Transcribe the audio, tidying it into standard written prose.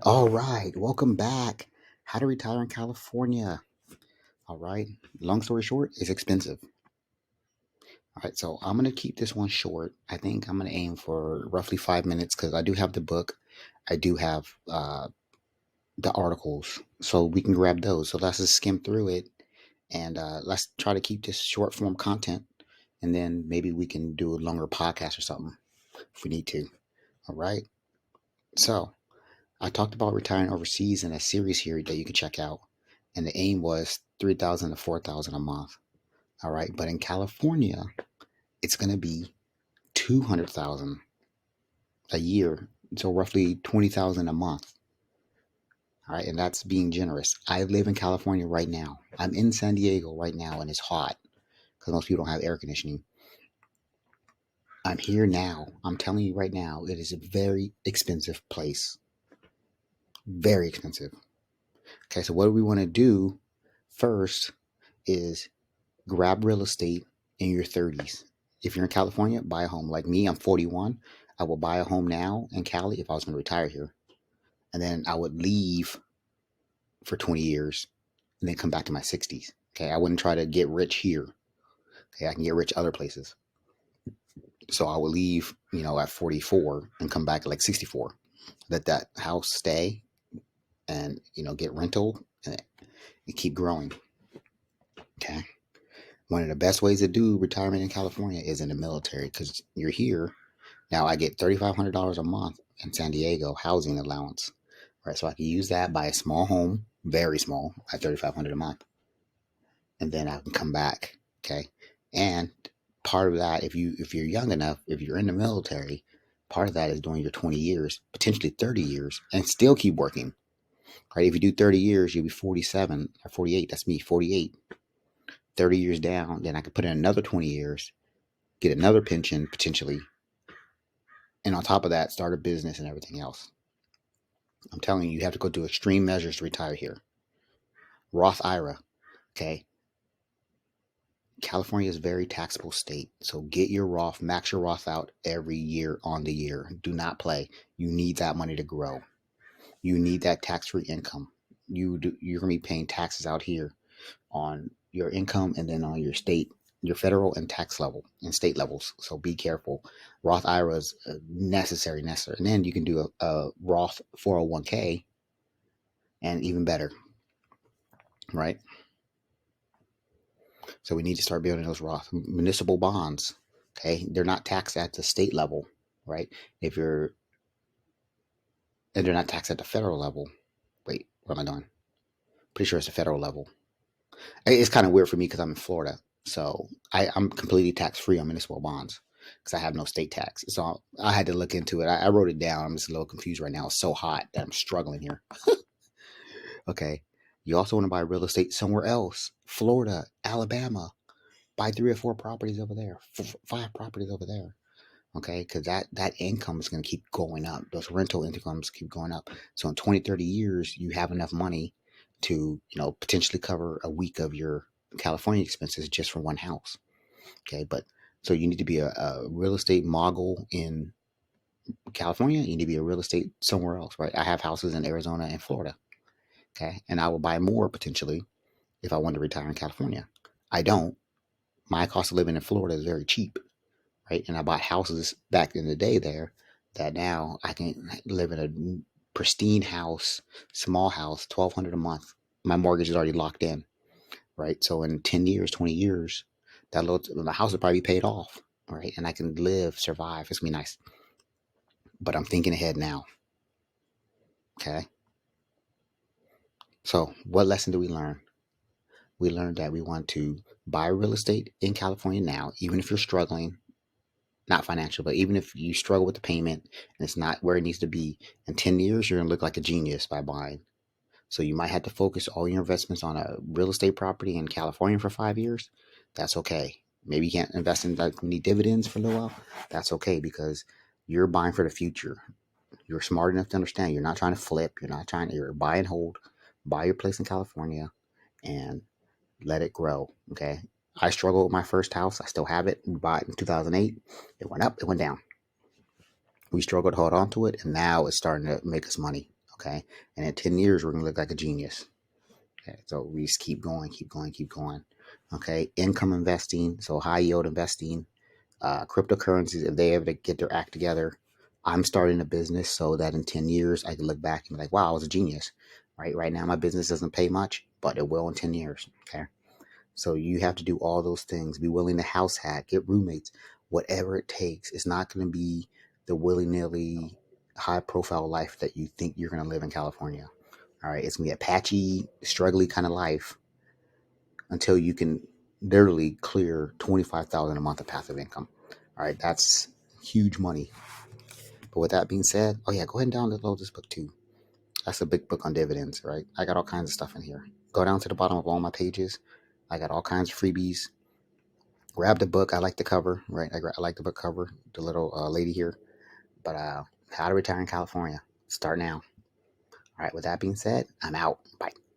All right, welcome back. How to retire in California. All right, long story short, it's expensive. All right, so I'm going to keep this one short. I think I'm going to aim for roughly 5 minutes because I do have the book. I do have the articles, so we can grab those. So let's just skim through it and let's try to keep this short form content. And then maybe we can do a longer podcast or something if we need to. All right, so I talked about retiring overseas in a series here that you can check out, and the aim was 3,000 to 4,000 a month. All right, but in California, it's going to be 200,000 a year, so roughly 20,000 a month. All right, and that's being generous. I live in California right now. I'm in San Diego right now, and it's hot because most people don't have air conditioning. I'm here now. I'm telling you right now, it is a very expensive place. Very expensive. Okay, so what do we want to do first is grab real estate in your 30s. If you're in California, buy a home. Like me, I'm 41. I will buy a home now in Cali if I was going to retire here. And then I would leave for 20 years and then come back to my 60s. Okay, I wouldn't try to get rich here. Okay, I can get rich other places. So I would leave, at 44 and come back at like 64. Let that house stay and, get rental and keep growing. Okay. One of the best ways to do retirement in California is in the military because you're here. Now I get $3,500 a month in San Diego housing allowance, right? So I can use that, buy a small home, very small, at $3,500 a month, and then I can come back, okay? And part of that, if you're young enough, if you're in the military, part of that is doing your 20 years, potentially 30 years, and still keep working, right? If you do 30 years, you'll be 47 or 48. That's me, 48. 30 years down, then I could put in another 20 years, get another pension potentially, and on top of that, start a business and everything else. I'm telling you, you have to go do extreme measures to retire here. Roth IRA, okay? California is a very taxable state, so get your Roth, max your Roth out every year on the year. Do not play. You need that money to grow. You need that tax-free income. You're going to be paying taxes out here on your income and then on your state, your federal and tax level and state levels. So be careful. Roth IRA is necessary. And then you can do a Roth 401k and even better, right? So we need to start building those Roth municipal bonds. Okay. They're not taxed at the state level, right? And they're not taxed at the federal level. Wait, what am I doing? Pretty sure it's the federal level. It's kind of weird for me because I'm in Florida. So I'm completely tax free on municipal bonds because I have no state tax. So I had to look into it. I wrote it down. I'm just a little confused right now. It's so hot that I'm struggling here. Okay. You also want to buy real estate somewhere else. Florida, Alabama. Buy 3 or 4 properties over there. 5 properties over there. Okay. Because that income is going to keep going up. Those rental incomes keep going up. So in 20, 30 years, you have enough money to, potentially cover a week of your California expenses just for one house. Okay. But so you need to be a real estate mogul in California. You need to be a real estate somewhere else, right? I have houses in Arizona and Florida. Okay. And I will buy more potentially if I want to retire in California. I don't. My cost of living in Florida is very cheap, right? And I bought houses back in the day there that now I can live in a pristine house, small house, $1,200 a month. My mortgage is already locked in, right? So in 10 years, 20 years, the house will probably be paid off, right? And I can live, survive. It's gonna be nice. But I'm thinking ahead now. Okay. So what lesson do we learn? We learned that we want to buy real estate in California now, even if you're struggling, not financial, but even if you struggle with the payment and it's not where it needs to be, in 10 years, you're going to look like a genius by buying. So you might have to focus all your investments on a real estate property in California for 5 years. That's okay. Maybe you can't invest in like any dividends for a little while. That's okay because you're buying for the future. You're smart enough to understand. You're not trying to flip. You're buy and hold. Buy your place in California and let it grow. Okay. I struggled with my first house. I still have it. We bought it in 2008. It went up, it went down. We struggled to hold on to it, and now it's starting to make us money. Okay. And in 10 years, we're going to look like a genius. Okay. So we just keep going, keep going, keep going. Okay. Income investing. So high yield investing, cryptocurrencies, if they ever get their act together. I'm starting a business so that in 10 years, I can look back and be like, wow, I was a genius. Right now, my business doesn't pay much, but it will in 10 years. Okay. So you have to do all those things. Be willing to house hack, get roommates, whatever it takes. It's not going to be the willy-nilly high profile life that you think you're going to live in California. All right. It's going to be a patchy, struggly kind of life until you can literally clear 25,000 a month of passive income. All right. That's huge money. But with that being said, oh yeah, go ahead and download this book too. That's a big book on dividends, right? I got all kinds of stuff in here. Go down to the bottom of all my pages. I got all kinds of freebies. Grab the book. I like the cover, right? I like the book cover, the little lady here. But How to Retire in California. Start now. All right, with that being said, I'm out. Bye.